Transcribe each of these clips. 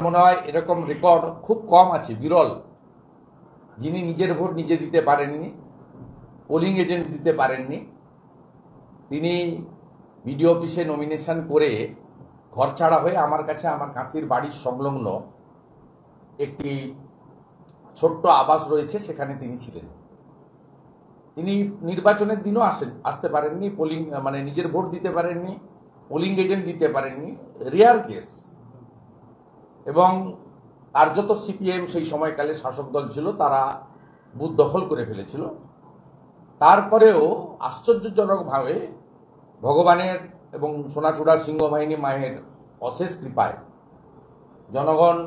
মনে হয় এরকম রেকর্ড খুব কম আছে, বিরল, যিনি নিজের ভোট নিজে দিতে পারেননি, পোলিং এজেন্ট দিতে পারেননি। তিনি বিডিও অফিসে নমিনেশন করে ঘর ছাড়া হয়ে আমার কাছে আমার কাঁথির বাড়ির সংলগ্ন একটি ছোট্ট আবাস রয়েছে, সেখানে তিনি ছিলেন। তিনি নির্বাচনের দিনও আসতে পারেননি, পোলিং মানে নিজের ভোট দিতে পারেননি, পোলিং এজেন্ট দিতে পারেননি, রেয়ার কেস। এবং কার্যত সিপিএম সেই সময়কালে শাসক দল ছিল, তারা বুথ দখল করে ফেলেছিল। তারপরেও আশ্চর্যজনকভাবে ভগবানের এবং সোনাচূড়া সিংহবাহিনী মায়ের অশেষ কৃপায় জনগণ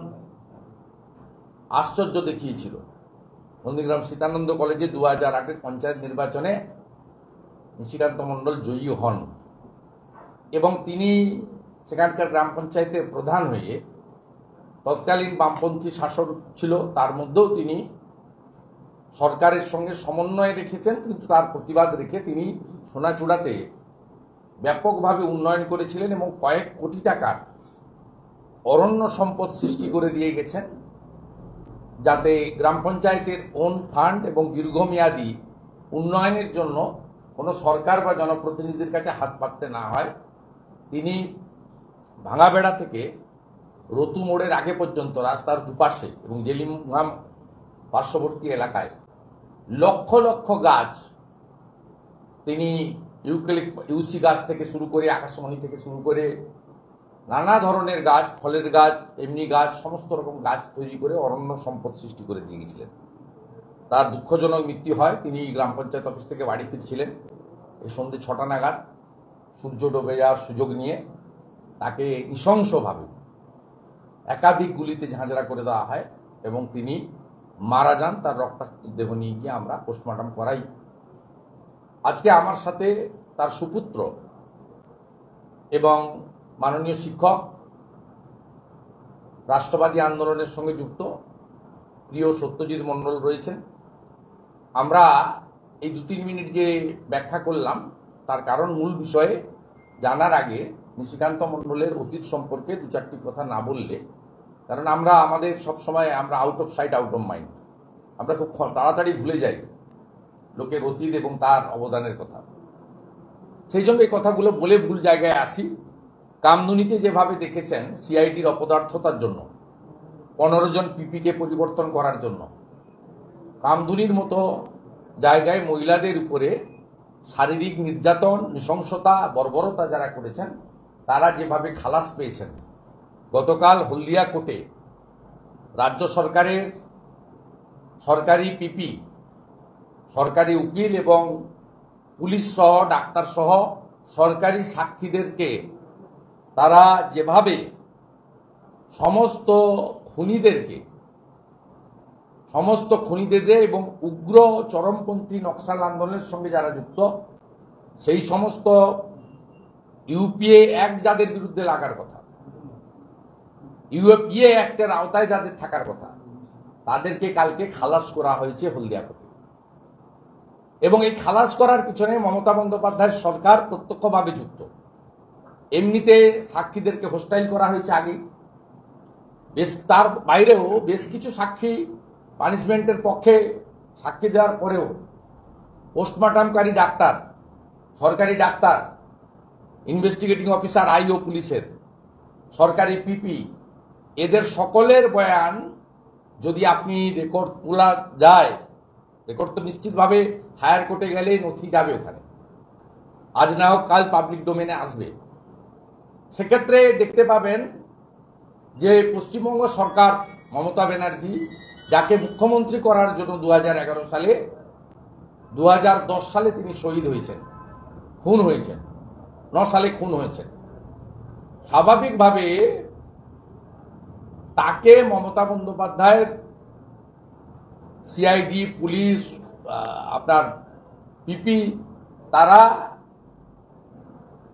আশ্চর্য দেখিয়েছিল। নন্দীগ্রাম সীতানন্দ কলেজে 2008-এর পঞ্চায়েত নির্বাচনে নিশিকান্ত মণ্ডল জয়ী হন এবং তিনি সেখানকার গ্রাম পঞ্চায়েতের প্রধান হয়ে, তৎকালীন বামপন্থী শাসক ছিল, তার মধ্যেও তিনি সরকারের সঙ্গে সমন্বয় রেখেছেন, কিন্তু তার প্রতিবাদ রেখে তিনি সোনাচূড়াতে ব্যাপকভাবে উন্নয়ন করেছিলেন এবং কয়েক কোটি টাকার অরণ্য সম্পদ সৃষ্টি করে দিয়ে গেছেন, যাতে গ্রাম পঞ্চায়েতের ওন ফান্ড এবং দীর্ঘমেয়াদী উন্নয়নের জন্য কোনো সরকার বা জনপ্রতিনিধির কাছে হাত পাততে না হয়। তিনি ভাঙাবেড়া থেকে রতু মোড়ের আগে পর্যন্ত রাস্তার দুপাশে এবং জেলিমগাম পার্শ্ববর্তী এলাকায় লক্ষ লক্ষ গাছ, তিনি ইউসি গাছ থেকে শুরু করে, আকাশমণি থেকে শুরু করে নানা ধরনের গাছ, ফলের গাছ, এমনি গাছ, সমস্ত রকম গাছ তৈরি করে অরণ্য সম্পদ সৃষ্টি করে দিয়ে গেছিলেন। তার দুঃখজনক মৃত্যু হয়। তিনি গ্রাম পঞ্চায়েত অফিস থেকে বাড়ি ফিরছিলেন এই সন্ধ্যে 6টা নাগাদ, সূর্য ডুবে যাওয়ার সুযোগ নিয়ে তাকে নৃশংসভাবে একাধিক গুলিতে ঝাঁঝরা করে দেওয়া হয় এবং তিনি মারা যান। তার রক্তাক্ত দেহ নিয়ে গিয়ে আমরা পোস্টমর্টম করাই। আজকে আমার সাথে তার সুপুত্র এবং মাননীয় শিক্ষক, রাষ্ট্রবাদী আন্দোলনের সঙ্গে যুক্ত প্রিয় সত্যজিৎ মণ্ডল রয়েছেন। আমরা এই 2-3 মিনিট যে ব্যাখ্যা করলাম, তার কারণ মূল বিষয়ে জানার আগে নিশিকান্ত মণ্ডলের অতীত সম্পর্কে 2-4টি কথা না বললে, কারণ আমাদের সবসময় আমরা out of sight out of mind, আমরা খুব তাড়াতাড়ি ভুলে যাই লোকের অতীত এবং তার অবদানের কথা। সেই জন্য এই কথাগুলো বলে ভুল জায়গায় আসি। কামদুনিতে যেভাবে দেখেছেন সিআইডির অপদার্থতার জন্য, 15 জন পিপিকে পরিবর্তন করার জন্য, কামদুনির মতো জায়গায় মহিলাদের উপরে শারীরিক নির্যাতন, নৃশংসতা, বর্বরতা যারা করেছেন, তারা যেভাবে খালাস পেয়েছেন। গতকাল হলদিয়া কোর্টে রাজ্য সরকারের সরকারি পিপি, সরকারি উকিল এবং পুলিশ সহ, ডাক্তার সহ সরকারি সাক্ষীদেরকে তারা যেভাবে সমস্ত খুনিদের এবং উগ্র চরমপন্থী নকশাল আন্দোলনের সঙ্গে যারা যুক্ত, সেই সমস্ত ইউপিএ অ্যাক্ট যাদের বিরুদ্ধে লাগার কথা, ইউপিএ অ্যাক্টের আওতায় যাদের থাকার কথা, তাদেরকে কালকে খালাস করা হয়েছে হলদিয়া কোর্টে। এবং এই খালাস করার পিছনে মমতা বন্দ্যোপাধ্যায়ের সরকার প্রত্যক্ষভাবে যুক্ত। এমনিতে সাক্ষীদেরকে হোস্টাইল করা হয়েছে আগেই, তার বাইরেও বেশ কিছু সাক্ষী পানিশমেন্টের পক্ষে সাক্ষী দেওয়ার পরেও পোস্টমর্টমকারী ডাক্তার, সরকারি ডাক্তার, ইনভেস্টিগেটিং অফিসার আইও পুলিশের, সরকারি পিপি, এদের সকলের বয়ান যদি আপনি রেকর্ড তোলা যায়, রেকর্ড তো নিশ্চিতভাবে হায়ার কোর্টে গেলে নথি যাবে, ওখানে আজ না হোক কাল পাবলিক ডোমেনে আসবে। সেক্ষেত্রে দেখতে পাবেন যে পশ্চিমবঙ্গ সরকার, মমতা ব্যানার্জি, যাকে মুখ্যমন্ত্রী করার জন্য 2011 সালে, 2010 সালে তিনি শহীদ হয়েছেন, খুন হয়েছেন, 9 সালে খুন হয়েছেন। স্বাভাবিকভাবে তাকে মমতা বন্দ্যোপাধ্যায়ের সিআইডি, পুলিশ, আপনার পিপি, তারা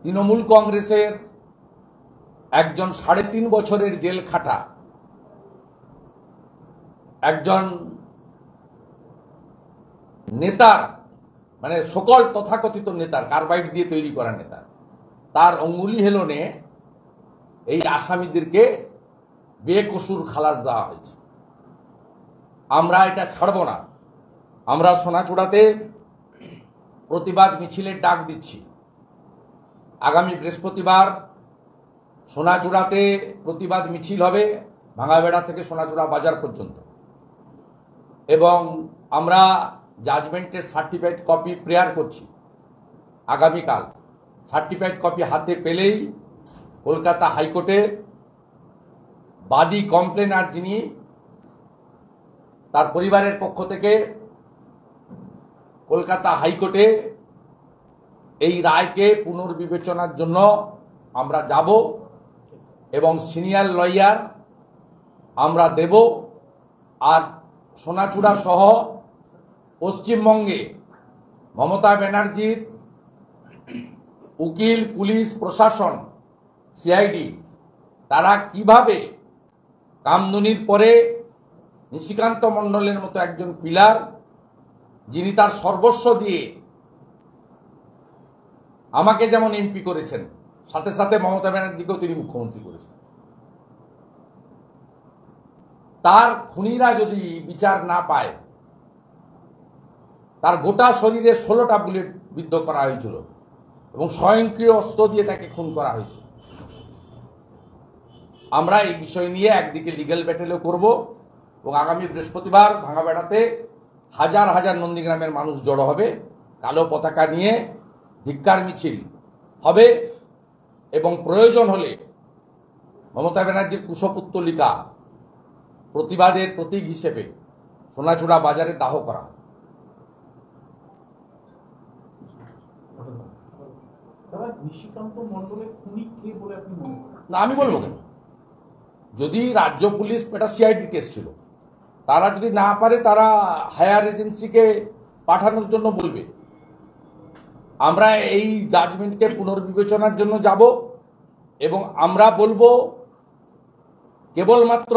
তৃণমূল কংগ্রেসের একজন 3.5 বছরের জেল খাটা একজন নেতার, মানে সকল তথাকথিত নেতার, কার্বাইড দিয়ে তৈরি করা নেতার, তার অঙ্গুলি হেলনে এই আসামিদেরকে বেকসুর খালাস দেওয়া হয়েছে। আমরা এটা ছাড়ব না। আমরা সোনাচূড়াতে প্রতিবাদ মিছিলের ডাক দিচ্ছি। আগামী বৃহস্পতিবার সোনাচূড়াতে প্রতিবাদ মিছিল হবে ভাঙাবেড়া থেকে সোনাচূড়া বাজার পর্যন্ত, এবং আমরা জাজমেন্টের সার্টিফাইড কপি প্রেয়ার করছি। আগামীকাল সার্টিফাইড কপি হাতে পেলেই কলকাতা হাইকোর্টে বাদী কমপ্লেনার যিনি, তার পরিবারের পক্ষ থেকে কলকাতা হাইকোর্টে এই রায়কে পুনর্বিবেচনার জন্য আমরা যাব এবং সিনিয়র লয়ার আমরা দেব। আর সোনাচূড়া সহ পশ্চিমবঙ্গে মমতা ব্যানার্জির উকিল, পুলিশ প্রশাসন, সিআইডি তারা কিভাবে কামদুনির পরে নিশিকান্ত মণ্ডলের মতো একজন পিলার, যিনি তার সর্বস্ব দিয়ে আমাকে যেমন এমপি করেছেন, সাথে সাথে মমতা ব্যানার্জিকেও তিনি মুখ্যমন্ত্রী করেছেন, তার খুনিরা যদি বিচার না পায়, তার গোটা শরীরে 16টা বুলেট বিদ্ধ করা হয়েছিল এবং স্বয়ংক্রিয় অস্ত্র দিয়ে তাকে খুন করা হয়েছে। আমরা এই বিষয় নিয়ে একদিকে লিগ্যাল ব্যাটেলও করব এবং আগামী বৃহস্পতিবার ভাঙাবেড়াতে হাজার হাজার নন্দীগ্রামের মানুষ জড়ো হবে, কালো পতাকা নিয়ে ধিক্কার মিছিল হবে এবং প্রয়োজন হলে মমতা ব্যানার্জির কুশপুত্তলিকা প্রতিবাদের প্রতীক হিসেবে সোনাচূড়া বাজারে দাহ করা। না, আমি বলবো কেন? যদি রাজ্য পুলিশ, এটা সিআইডি কেস ছিল, তারা যদি না পারে তারা হায়ার এজেন্সিকে পাঠানোর জন্য বলবে। আমরা এই জাজমেন্টকে পুনর্বিবেচনার জন্য যাব এবং আমরা বলবো কেবলমাত্র,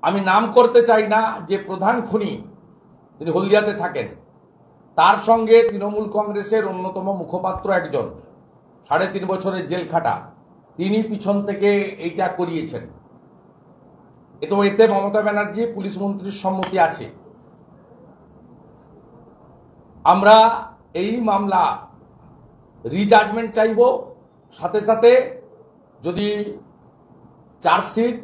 আমি নাম করতে চাই না, যে প্রধান খুনি তিনি হলদিয়াতে থাকেন, তার সঙ্গে তৃণমূল কংগ্রেসের অন্যতম মুখপাত্র একজন 3.5 বছরের জেল খাটা, তিনি পিছন থেকে এইটা করিয়েছেন। এতে মমতা ব্যানার্জি পুলিশ মন্ত্রীর সম্মতি আছে। আমরা এই মামলা রিজাজমেন্ট চাইব, সাথে সাথে যদি চার্জশিট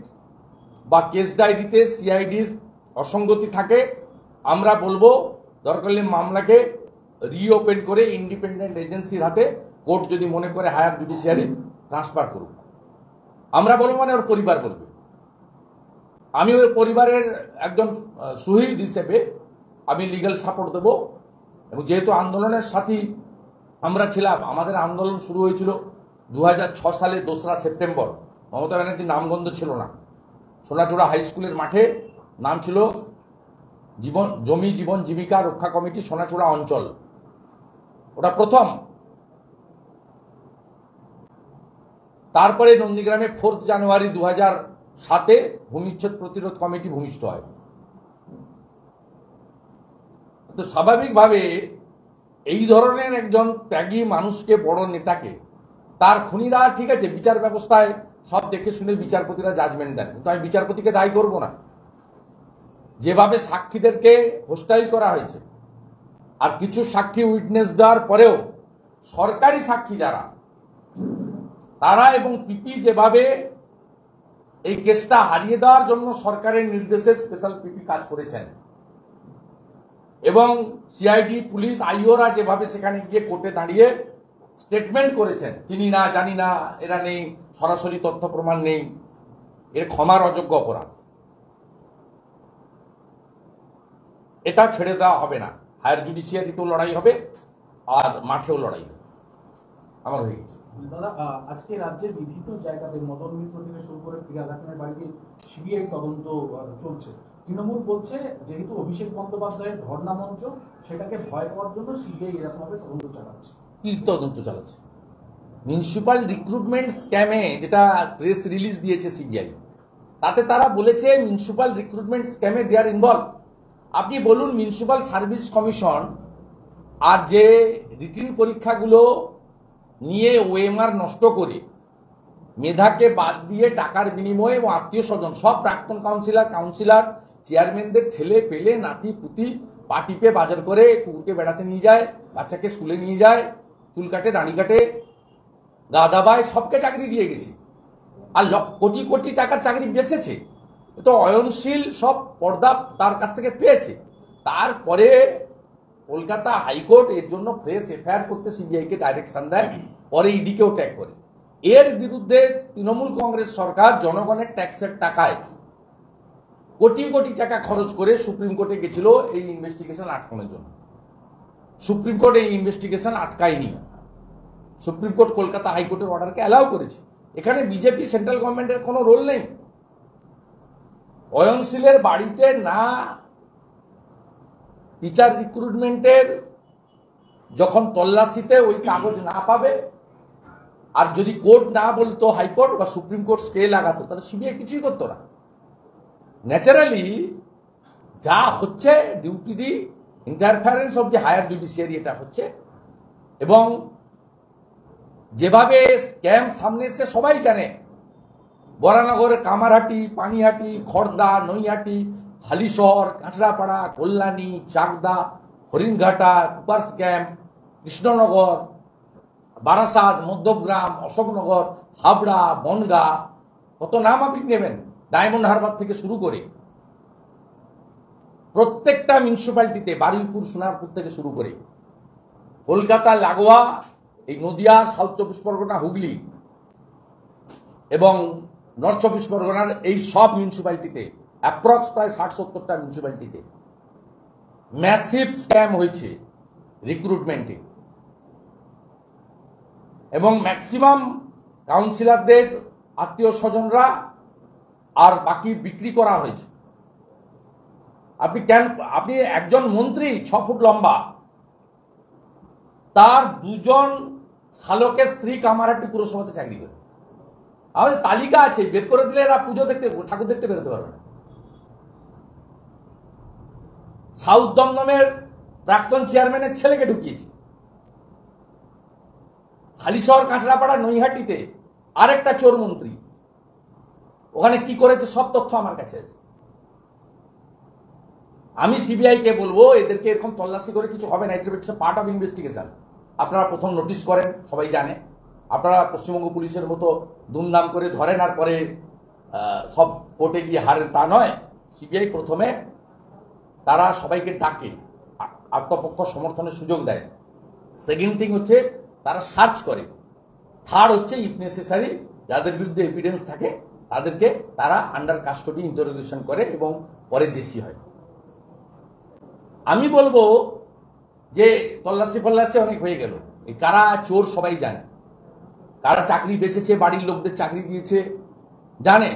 বা কেস ডায়েরিতে সিআইডির অসঙ্গতি থাকে, আমরা বলবো দরকার হলে মামলাকে রিওপেন করে ইন্ডিপেন্ডেন্ট এজেন্সির হাতে কোর্ট যদি মনে করে হায়ার জুডিশিয়ারি ট্রান্সফার করুক। আমরা বলবো মানে ওর পরিবার বলবে। আমি ওর পরিবারের একজন শহীদ হিসেবে আমি লিগ্যাল সাপোর্ট দেব। এবং যেহেতু আন্দোলনের সাথী আমরা ছিলাম, আমাদের আন্দোলন শুরু হয়েছিল 2006 সালে 2রা সেপ্টেম্বর। মমতা ব্যানার্জির নামগন্ধ ছিল না। সোনাচূড়া হাই স্কুলের মাঠে নাম ছিল জমি জীবন জীবিকা রক্ষা কমিটি সোনাচূড়া অঞ্চল। ওটা প্রথম। তারপরে নন্দীগ্রামে 4 জানুয়ারি 2007-এ ভূমিচ্ছেদ প্রতিরোধ কমিটি ভূমিষ্ঠ হয়। তো স্বাভাবিকভাবে এই ধরনের একজন ত্যাগী মানুষকে, বড় নেতাকে, তার খুনিরা, ঠিক আছে, বিচার ব্যবস্থায় সব দেখে শুনে বিচারপতিরা জাজমেন্ট দেন, কিন্তু আমি বিচারপতিকে দায়ী করব না। যেভাবে সাক্ষীদেরকে হোস্টাইল করা হয়েছে, আর কিছু সাক্ষী উইটনেস দেওয়ার পরেও সরকারি সাক্ষী যারা, তারা এবং পিপি যেভাবে এই কেসটা হারিয়ে দেওয়ার জন্য সরকারের নির্দেশে স্পেশাল পিপি কাজ করেছেন, এবং সিআইডি, পুলিশ, আইওরা যেভাবে সেখানে গিয়ে কোর্টে দাঁড়িয়ে স্টেটমেন্ট করেছেন, চিনি না, জানি না, এরা নেই, সরাসরি তথ্য প্রমাণ নেই, এর ক্ষমার অযোগ্য অপরাধ। এটা ছেড়ে দেওয়া হবে না। হায়ার জুডিশিয়ারিতেও লড়াই হবে আর মাঠেও লড়াই হবে। আমার হয়ে গেছে। দাদা, আজকে রাজ্যের বিভিন্ন জায়গাতে মদন মিত্র থেকে শুরু করে ফিরাজ আহমেদের বাড়িতে সিবিআই তদন্ত চলছে। তৃণমূল বলছে যেহেতু অভিষেক বন্দ্যোপাধ্যায়ের ধর্ণা মঞ্চ, সেটাকে ভয় পাওয়ার জন্য সিবিআই এরকমভাবে তদন্ত চালাচ্ছে। কি তদন্ত চালাচ্ছে? মিউনিসিপাল রিক্রুটমেন্ট স্ক্যামে যেটা প্রেস রিলিজ দিয়েছে সিবিআই, তাতে তারা বলেছে municipal recruitment স্ক্যামে they are involve. আপনি বলুন, মিউনিসিপাল সার্ভিস কমিশন আর যে রিটিন পরীক্ষাগুলো নিয়ে ওএমআর নষ্ট করে মেধাকে বাদ দিয়ে টাকার বিনিময়ে এবং আত্মীয় স্বজন সব প্রাক্তন কাউন্সিলর চেয়ারম্যানদের ছেলে পেলে নাতি পুতি পা টিপে বাজার করে কুকুরকে বেড়াতে নিয়ে যায়, বাচ্চাকে স্কুলে নিয়ে যায়, চুল কাটে, দাড়ি কাটে, গা দাবায়, সবকে চাকরি দিয়ে গেছে। আর কোটি কোটি টাকার চাকরি বেঁচেছে। তো অয়নশীল সব পর্দা তার কাছ থেকে পেয়েছে। তারপরে কলকাতা হাইকোর্ট এর জন্য ফ্রেশ এফআইআর করতে সিবিআইকে ডাইরেকশন দেয়, পরে ইডিকেও ট্যাগ করে। এর বিরুদ্ধে তৃণমূল কংগ্রেস সরকার জনগণের ট্যাক্সের টাকায় কোটি কোটি টাকা খরচ করে সুপ্রিম কোর্টে গেছিল এই ইনভেস্টিগেশন আটকানোর জন্য। সুপ্রিম কোর্ট এই ইনভেস্টিগেশন আটকায়নি। সুপ্রিম কোর্ট কলকাতা হাইকোর্টের অর্ডারকে অ্যালাউ করেছে। এখানে বিজেপি সেন্ট্রাল গভর্নমেন্টের কোনো রোল নেই। অয়নশীলের বাড়িতে না টিচার রিক্রুটমেন্টের যখন তল্লাশিতে ওই কাগজ না পাবে, আর যদি কোর্ট না বলতো, হাইকোর্ট বা সুপ্রিম কোর্ট স্টে লাগাতো, তাহলে সিবিআই কিছুই করতো না। ন্যাচারালি যা হচ্ছে due to the interference of the higher judiciary এটা হচ্ছে। এবং যেভাবে স্ক্যাম সামনে এসে সবাই জানে, বরানগর, কামারহাটি, পানিহাটি, খড়দা, নৈহাটি, হালিশহর, কাঁচড়াপাড়া, কল্যাণী, চাকদা, হরিণঘাটা, কুপার স্ক্যাম, কৃষ্ণনগর, বারাসাত, মধ্যগ্রাম, অশোকনগর, হাবড়া, বনগা, কত নাম আপনি নেবেন, ডায়মন্ড হারবার থেকে শুরু করে প্রত্যেকটা মিউনিসিপ্যালিটিতে, বারুইপুর, সোনারপুর থেকে শুরু করে কলকাতা লাগোয়া এই নদিয়া, সাউথ চব্বিশ পরগনা, হুগলি এবং নর্থ চব্বিশ পরগনার এই সব মিউনিসিপ্যালিটিতে অ্যাপ্রক্স প্রায় 60-70টা মিউনিসিপ্যালিটিতে ম্যাসিভ স্ক্যাম হয়েছে রিক্রুটমেন্টে। এবং ম্যাক্সিমাম কাউন্সিলরদের আত্মীয় স্বজনরা আর বাকি বিক্রি করা হয়েছে। আপনি একজন মন্ত্রী 6 ফুট লম্বা, তার 2 জন শালকের স্ত্রী কামারহাটি পুরসভাতে চাকরি করে। আমাদের তালিকা আছে, বের করে দিলে এরা পুজো দেখতে, ঠাকুর দেখতে বেরোতে পারবে না। সাউথ দমদমের প্রাক্তন চেয়ারম্যানের ছেলেকে ঢুকিয়েছে। হালিশহর, কাঁচড়াপাড়া, নৈহাটিতে আরেকটা চোর মন্ত্রী, ওখানে কি করেছে সব তথ্য আমার কাছে আছে। আমি সিবিআই কে বলবো, এদেরকে এরকম তল্লাশি করে কিছু হবে না। It's part of investigation. আপনারা প্রথম নোটিশ করেন, সবাই জানে। আপনারা পশ্চিমবঙ্গ পুলিশের মতো দুমদাম করে ধরেন আর পরে সব কোর্টে গিয়ে হারেন, তা নয়। সিবিআই প্রথমে তারা সবাইকে ডাকে, আত্মপক্ষ সমর্থনের সুযোগ দেয়। সেকেন্ড থিং হচ্ছে তারা সার্চ করে। থার্ড হচ্ছে ইফ নেসেসারি যাদের বিরুদ্ধে এভিডেন্স থাকে তাদেরকে তারা আন্ডার কাস্টডি ইন্টারোগেশন করে এবং পরে জেসি হয়। আমি বলবো যে তল্লাশি অনেক হয়ে গেল। এই কারা চোর সবাই জানে, কারা চাকরি বেঁচেছে, বাড়ির লোকদের চাকরি দিয়েছে জানে।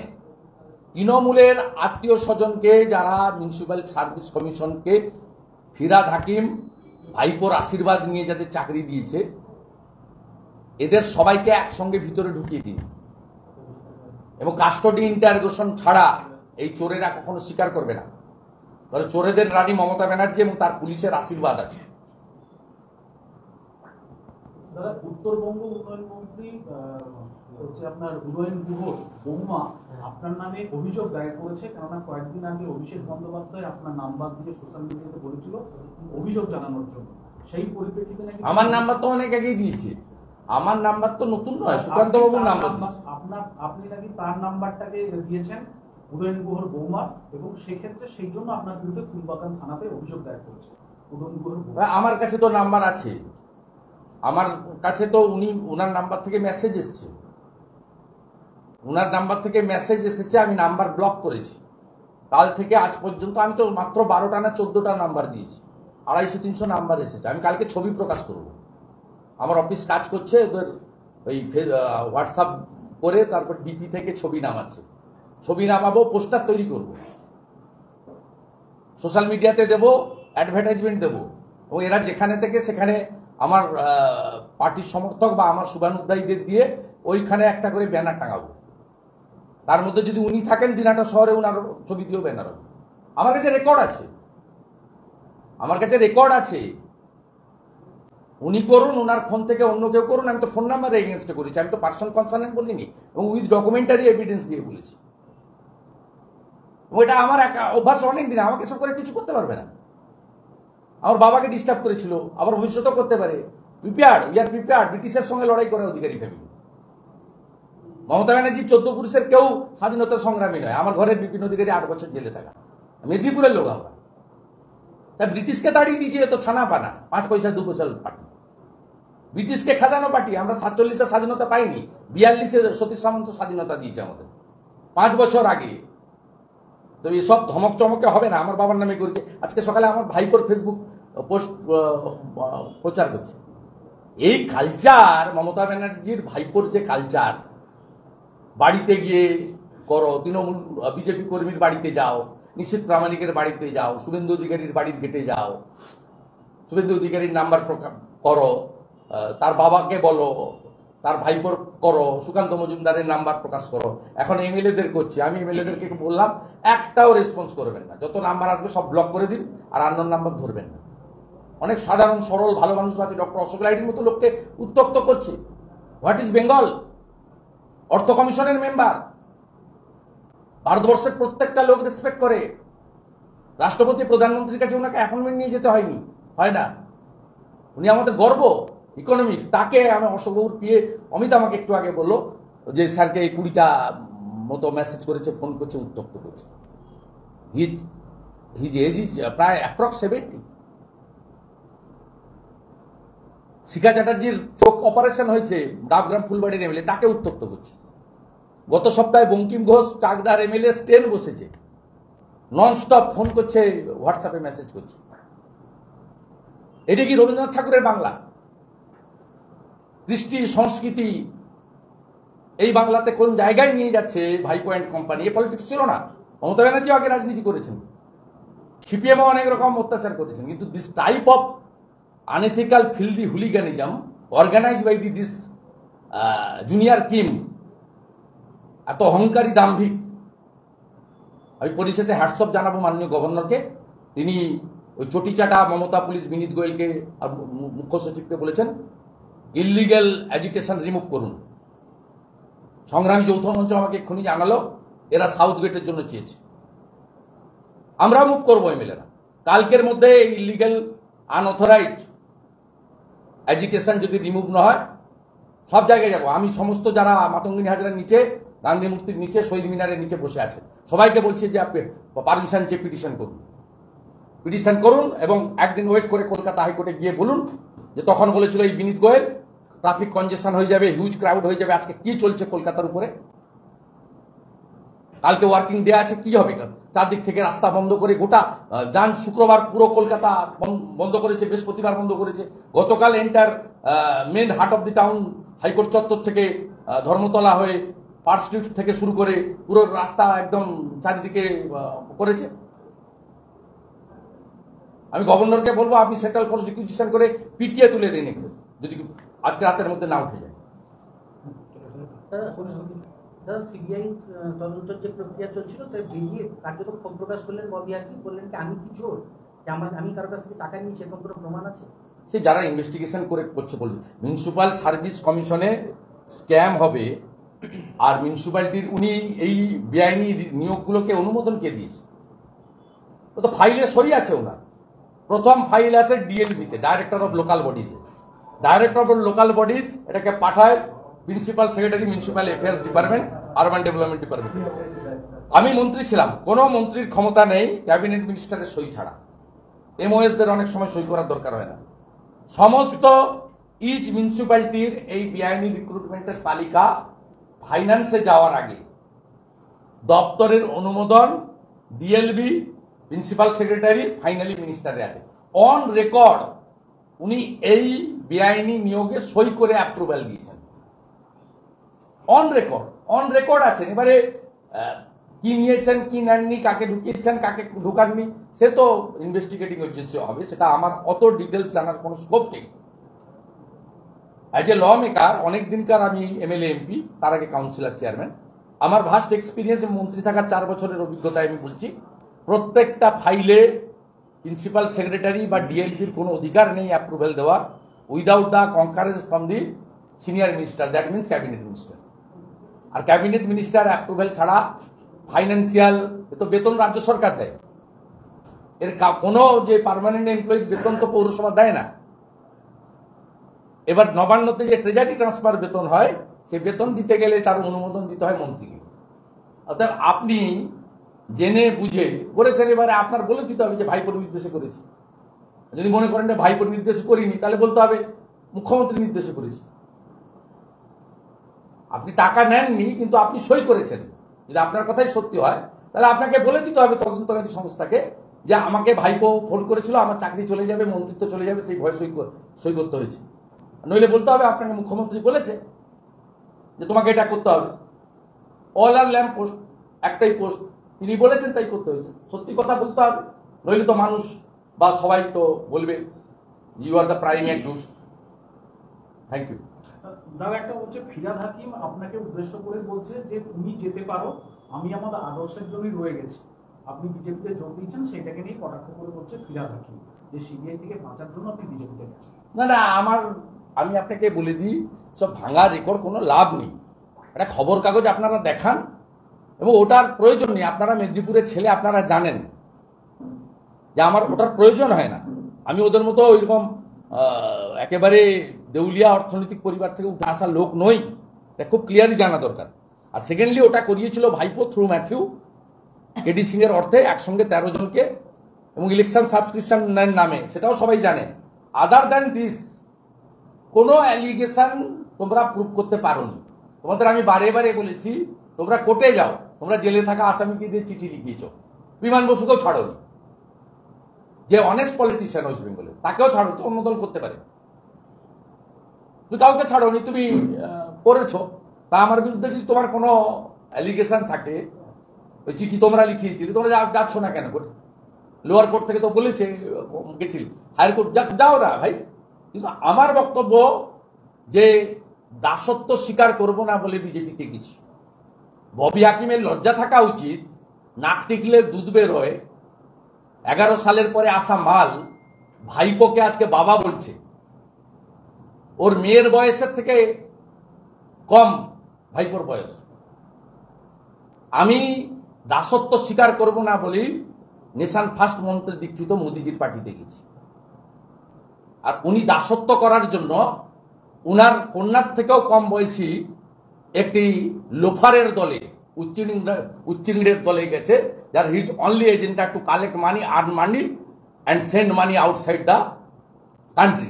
তৃণমূলের আত্মীয় স্বজনকে, যারা মিউনিসিপ্যাল সার্ভিস কমিশনকে ফিরহাদ হাকিম ভাইপোর আশীর্বাদ নিয়ে যাদের চাকরি দিয়েছে, এদের সবাইকে একসঙ্গে ভিতরে ঢুকিয়ে দিন এবং কাস্টডি ইন্টারোগেশন ছাড়া এই চোরেরা কখনো স্বীকার করবে না। তাহলে চোরেদের রানী মমতা ব্যানার্জি এবং তার পুলিশের আশীর্বাদ আছে। দাদা, উত্তরবঙ্গ উন্নয়ন মন্ত্রী হচ্ছে আপনার উদয়ন গুহর বৌমা আপনার নামে অভিযোগ দায়ের করেছে। কেননা কয়েকদিন আগে অভিষেক বন্দ্যোপাধ্যায় আপনার নাম্বার দিয়ে সোশ্যাল মিডিয়াতে বলেছিল অভিযোগ জানানোর জন্য। সেই পরিপ্রেক্ষিতে নাকি আমার নাম্বার তো অনেক আগেই দিয়েছে। আমার নাম্বার তো নতুন নয়, সুকান্ত বাবুর নাম্বার। আপনি নাকি তার নাম্বারটাকে দিয়েছেন উদয়ন গুহর বৌমা, এবং সেক্ষেত্রে সেই জন্য আপনার বিরুদ্ধে ফুলবাগান থানাতে অভিযোগ দায়ের করেছে উদয়ন গুহর বৌমা। আমার কাছে তো নাম্বার আছে, আমার কাছে তো উনার নাম্বার থেকে মেসেজ এসেছে, উনার নাম্বার থেকে মেসেজ এসেছে, আমি নাম্বার ব্লক করেছি। কাল থেকে আজ পর্যন্ত আমি তো মাত্র 12টা না 14টা নাম্বার দিয়েছি, 250-300 নাম্বার এসেছে। আমি কালকে ছবি প্রকাশ করব। আমার অফিস কাজ করছে, ওদের ওই হোয়াটসঅ্যাপ করে তারপর ডিপি থেকে ছবি নামাচ্ছে, ছবি নামাবো, পোস্টার তৈরি করব, সোশ্যাল মিডিয়াতে দেবো, অ্যাডভার্টাইজমেন্ট দেবো, এবং এরা যেখানে থেকে সেখানে আমার পার্টির সমর্থক বা আমার শুভানুধ্যায়ীদের দিয়ে ওইখানে একটা করে ব্যানার টাঙাবো। তার মধ্যে যদি উনি থাকেন দিনাটা শহরে, উনার ছবি দিয়েও ব্যানার হবে। আমার কাছে রেকর্ড আছে, আমার কাছে রেকর্ড আছে। উনি করুন, ওনার ফোন থেকে অন্য কেউ করুন, আমি তো ফোন নাম্বারে এগেনস্টে করেছি, আমি তো পার্সন কনসার্নেন্ট বলিনি, এবং উইথ ডকুমেন্টারি এভিডেন্স দিয়ে বলেছি। ওইটা আমার অভ্যাস অনেক দিন, আমাকে সব করে কিছু করতে পারবে না। আমার বাবাকে ডিস্টার্ব করেছিল, আবার ভবিষ্যতেও করতে পারে। Prepared, we are prepared. ব্রিটিশের সঙ্গে লড়াই করে অধিকারী ফ্যামিলি। মমতা ব্যানার্জি 14 পুরুষের কেউ স্বাধীনতার সংগ্রামী নয়। আমার ঘরের বিপিন অধিকারী 8 বছর জেলে থাকা, মেদিনীপুরের লোক আমরা। তাই ব্রিটিশকে তাড়িয়ে দিয়েছি, এত ছানা পানা, 5 পয়সা 2 পয়সা পার্টি। ব্রিটিশকে খাজানো পার্টি। আমরা 47-এ স্বাধীনতা পাইনি, 42-এ সতীশ সামন্ত স্বাধীনতা দিয়েছে আমাদের 5 বছর আগে। তো এসব ধমক চমকে হবে না। আমার বাবার নামে করেছে। আজকে সকালে আমার ভাইপোর ফেসবুক পোস্ট প্রচার করছে। এই কালচার, মমতা ব্যানার্জির ভাইপোর যে কালচার, বাড়িতে গিয়ে করো, তৃণমূল বিজেপি কর্মীর বাড়িতে যাও, নিশ্চিত প্রামাণিকের বাড়িতে যাও, শুভেন্দু অধিকারীর বাড়ির গেটে যাও, শুভেন্দু অধিকারীর নাম্বার করো, তার বাবাকে বলো, তার ভাইপোর করো, সুকান্ত মজুমদারের নাম্বার প্রকাশ করো। এখন এমএলএদের করছি। আমি এমএলএদেরকে বললাম, একটাও রেসপন্স করবেন না। যত নাম্বার আসবে সব ব্লক করে দিন, আর আননোন নাম্বার ধরবেন না। অনেক সাধারণ সরল ভালো মানুষ আছে, ডক্টর অশোক লাহিড়ীর মতো লোককে উত্ত্যক্ত করছে। What is Bengal? অর্থ কমিশনের মেম্বার, ভারতবর্ষের প্রত্যেকটা লোক রেসপেক্ট করে। রাষ্ট্রপতি প্রধানমন্ত্রীর কাছে ওনাকে অ্যাপয়েন্টমেন্ট নিয়ে যেতে হয়নি, হয় না। উনি আমাদের গর্ব, ইকোনমিক্স। তাকে আমি অশোকবাবুর পিয়ে অমিত আমাকে একটু আগে বললো যে স্যারকে 20টা মতো মেসেজ করেছে, ফোন করছে, উত্তপ্ত করছে। হিজ এজ ইজ প্রায় অ্যাপ্রক্স 70। শিখা চ্যাটার্জির চোখ অপারেশন হয়েছে, ডাবগ্রাম ফুলবাড়ির এমএলএ, তাকে উত্তপ্ত করছে। গত সপ্তাহে বঙ্কিম ঘোষ টাকদার এমএলএ স্টেন বসেছে, নন স্টপ ফোন করছে, হোয়াটসঅ্যাপে মেসেজ করছে। এটা কি রবীন্দ্রনাথ ঠাকুরের বাংলা? কৃষ্টি সংস্কৃতি এই বাংলাতে কোন জায়গায় নিয়ে যাচ্ছে ভাইপো অ্যান্ড কোম্পানি? এ পলিটিক্স ছিল না। মমতা ব্যানার্জি আগে রাজনীতি করেছেন, সিপিএমও অনেক রকম অত্যাচার করেছেন, কিন্তু this type of unethical filthy hooliganism organise by this junior Kim, এত অহংকারী দাম্ভিক। আমি পরিশেষে হ্যাটসঅপ জানাবো মাননীয় গভর্নরকে। তিনি ওই চটিচাটা মমতা পুলিশ বিনীত গোয়েলকে আর মুখ্য সচিবকে বলেছেন, ইললিগ্যাল অ্যাজিটেশন রিমুভ করুন। সংগ্রামী যৌথ মঞ্চ আমাকে এক্ষুনি জানালো এরা সাউথ গেটের জন্য চেয়েছে। আমরা মুভ করবো এমএলএরা। কালকের মধ্যে ইললিগ্যাল আনঅথরাইজড অ্যাজিটেশন যদি রিমুভ না হয়, সব জায়গায় যাবো। আমি সমস্ত যারা মাতঙ্গিনী হাজরার নিচে, গান্ধী মূর্তির নিচে, শহীদ মিনারের নিচে বসে আছে, সবাইকে বলছি যে আপনি পারমিশন চেয়ে পিটিশন করুন, এবং একদিন ওয়েট করে কলকাতা হাইকোর্টে গিয়ে বলুন যে তখন বলেছিল এই বিনীত গোয়েল ট্রাফিক কনজেশন হয়ে যাবে, হিউজ ক্রাউড হয়ে যাবে। আজকে কি চলছে কলকাতার উপরে? কালকে ওয়ার্কিং ডে আছে, কি হবে? চারদিক থেকে রাস্তা বন্ধ করে গোটা যান, শুক্রবার পুরো কলকাতা বন্ধ করেছে, বৃহস্পতিবার বন্ধ করেছে। গতকাল enter main heart of the town high court চত্বর থেকে ধর্মতলা হয়ে পার্ক স্ট্রিট থেকে শুরু করে পুরো রাস্তা একদম চারিদিকে করেছে। আমি গভর্নরকে বলবো আপনি সেন্ট্রাল ফোর্স রিকুইজিশন করে পিটিয়ে তুলে দিন একটু, যদি আজকে রাতের মধ্যে না উঠে যায়। সিবিআই তদন্তের যে প্রক্রিয়া চলছিল, তাই বেরিয়ে কার্যত ক্ষোভ প্রকাশ করলেন বদিয়াকি, বললেন কি আমি কি চোর, আমি কারোর কাছ থেকে টাকা নিই, সেরকম কোনো প্রমাণ আছে? সে যারা ইনভেস্টিগেশন করে করছে বলবে। মিউনিসিপ্যাল সার্ভিস কমিশনে স্ক্যাম হবে, আর মিউনিসিপ্যালিটির উনি এই বেআইনি নিয়োগগুলোকে অনুমোদন কে দিয়েছে? ও তো ফাইলে সই আছে ওনার। প্রথম ফাইল আছে ডিএলবিতে, ডাইরেক্টর অফ লোকাল বডিজে। ডাইরেক্টর অফ লোকাল বডিজ এটাকে পাঠায় principal secretary municipal affairs department, urban development department. আমি মন্ত্রী ছিলাম, কোনো মন্ত্রীর ক্ষমতা নেই ক্যাবিনেট মিনিস্টারের সই ছাড়া। এমওএসদের অনেক সময় সই করার দরকার হয় না। সমস্ত ইচ মিউনিসিপ্যালিটির এই বেআইনি রিক্রুটমেন্টের তালিকা ফাইন্যান্সে যাওয়ার আগে দপ্তরের অনুমোদন, ডিএলবি, প্রিন্সিপাল সেক্রেটারি, ফাইনালি মিনিস্টারে আছে। অন রেকর্ড উনি এই বেআইনি নিয়োগে সই করে অ্যাপ্রুভাল দিয়েছেন। অন রেকর্ড আছেন। এবারে কি নিয়েছেন, কি নেননি, কাকে ঢুকিয়েছেন, কাকে ঢুকাননি, সে তো ইনভেস্টিগেটিং এজেন্সি হবে, সেটা আমার অত ডিটেলস জানার কোনো স্কোপ নেই। অ্যাজ এ ল মেকার, অনেক দিনকার আমি এমএলএ এমপি, তার আগে কাউন্সিলর চেয়ারম্যান, আমার ভাস্ট এক্সপিরিয়েন্স, মন্ত্রী থাকার 4 বছরের অভিজ্ঞতায় আমি বলছি, প্রত্যেকটা ফাইলে প্রিন্সিপাল সেক্রেটারি বা ডিএলপির কোনো অধিকার নেই অ্যাপ্রুভেল দেওয়ার। Without the concurrence from the senior minister, that means cabinet minister. আর ক্যাবিনেট মিনিস্টার অ্যাপ্রুভেল ছাড়া ফাইন্যান্সিয়াল, তো বেতন রাজ্য সরকার দেয়, এর কোনো যে পার্মানেন্ট এমপ্লয়ি বেতন তো পৌরসভা দেয় না। এবার নবান্নতে যে ট্রেজারি ট্রান্সফার বেতন হয়, সেই বেতন দিতে গেলে তার অনুমোদন দিতে হয় মন্ত্রীকে। অর্থাৎ আপনি জেনে বুঝে করেছেন, এবারে আপনার বলে দিতে হবে যে ভাইপোর নির্দেশে করেছি। যদি মনে করেন যে ভাইপোর নির্দেশে করিনি, তাহলে বলতে হবে মুখ্যমন্ত্রীর নির্দেশে করেছি। আপনি টাকা নেননি কিন্তু আপনি সই করেছেন, যদি আপনার কথাই সত্যি হয় তাহলে আপনাকে বলে দিতে হবে তদন্তকারী সংস্থাকে যে আমাকে ভাইপো ফোন করেছিল, আমার চাকরি চলে যাবে, মন্ত্রিত্ব চলে যাবে, সেই ভয় সই করতে হয়েছে। নইলে বলতে হবে আপনাকে মুখ্যমন্ত্রী বলেছে যে তোমাকে এটা করতে হবে। অল আর ল্যাম্প পোস্ট, একটাই পোস্ট, তিনি বলেছেন তাই করতে হয়েছে। সত্যি কথা বলতে হবে, নইলে তো মানুষ বা সবাই তো বলবে you are the prime accused. Thank you. দাদা একটা বলছে ফিরহাদ হাকিম আপনাকে উদ্দেশ্য করে বলছে যে তুমি যেতে পারো, আমি আমাদের আদর্শের জন্যই রয়ে গেছি। আপনি বিজেপিতে যোগ দিয়েছেন, সেটাকে নিয়ে কটাক্ষ করে বলছে ফিরহাদ হাকিম যে সিবিআই থেকে বাঁচার জন্য আপনি বিজেপিতে গেছেন। না, আমি আপনাকে বলে দিই, সব ভাঙা রেকর্ড কোনো লাভ নেই। একটা খবর কাগজ আপনারা দেখান এবং ওটার প্রয়োজন নেই। আপনারা মেদিনীপুরের ছেলে, আপনারা জানেন যে আমার ওটার প্রয়োজন হয় না। আমি ওদের মতো ওইরকম একেবারে দেউলিয়া অর্থনৈতিক পরিবার থেকে উঠে আসা লোক নই, এটা খুব ক্লিয়ারলি জানা দরকার। আর সেকেন্ডলি ওটা করিয়েছিল ভাইপো থ্রু ম্যাথিউ কেডি সিং এর অর্থে, একসঙ্গে 13 জনকে, এবং ইলেকশন সাবস্ক্রিপশন নামে, সেটাও সবাই জানে। আদার দ্যান দিস কোনো অ্যালিগেশন তোমরা প্রুভ করতে পারোনি। তোমাদের আমি বারে বারে বলেছি তোমরা কোর্টে যাও, তোমরা জেলে থাকা আসামিকে দিয়ে চিঠি লিখিয়েছ, বিমান বসুকেও ছাড়োনি, যে অনেস্ট পলিটিশিয়ান ওয়েস্ট বেঙ্গলে তাকেও ছাড়োছ, অন্য দল করতে পারে, তুমি কাউকে ছাড়োনি, তুমি করেছো। তা আমার বিরুদ্ধে যদি তোমার কোনো অ্যালিগেশন থাকে, ওই চিঠি তোমরা লিখিয়েছিলে, তোমরা যাচ্ছ না কেন কোর্টে? লোয়ার কোর্ট থেকে তো বলেছে গেছিল, হায়ার কোর্ট যাও না ভাই। কিন্তু আমার বক্তব্য যে দাসত্ব স্বীকার করব না বলে বিজেপিতে গেছি। ববি হাকিমের লজ্জা থাকা উচিত, নাক টিকলে দুধ বেরোয়। 11 সালের পরে আসা মাল ভাইপোকে আজকে বাবা বলছে, ওর মেয়ের বয়সের থেকে কম ভাইপোর বয়স। আমি দাসত্ব স্বীকার করব না বলেই নেশান ফার্স্ট মন্ত্রে দীক্ষিত মোদিজির পার্টিতে গেছি। আর উনি দাসত্ব করার জন্য উনার কন্যার থেকেও কম বয়সী একটি লোফারের দলে, উচ্চিংড়ের দলে গেছে, যার his only agenda to collect money, earn money and send money outside the country.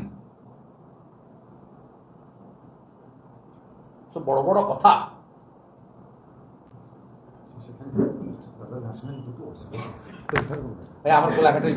সব বড় বড় কথা। আমার কোলাঘাটের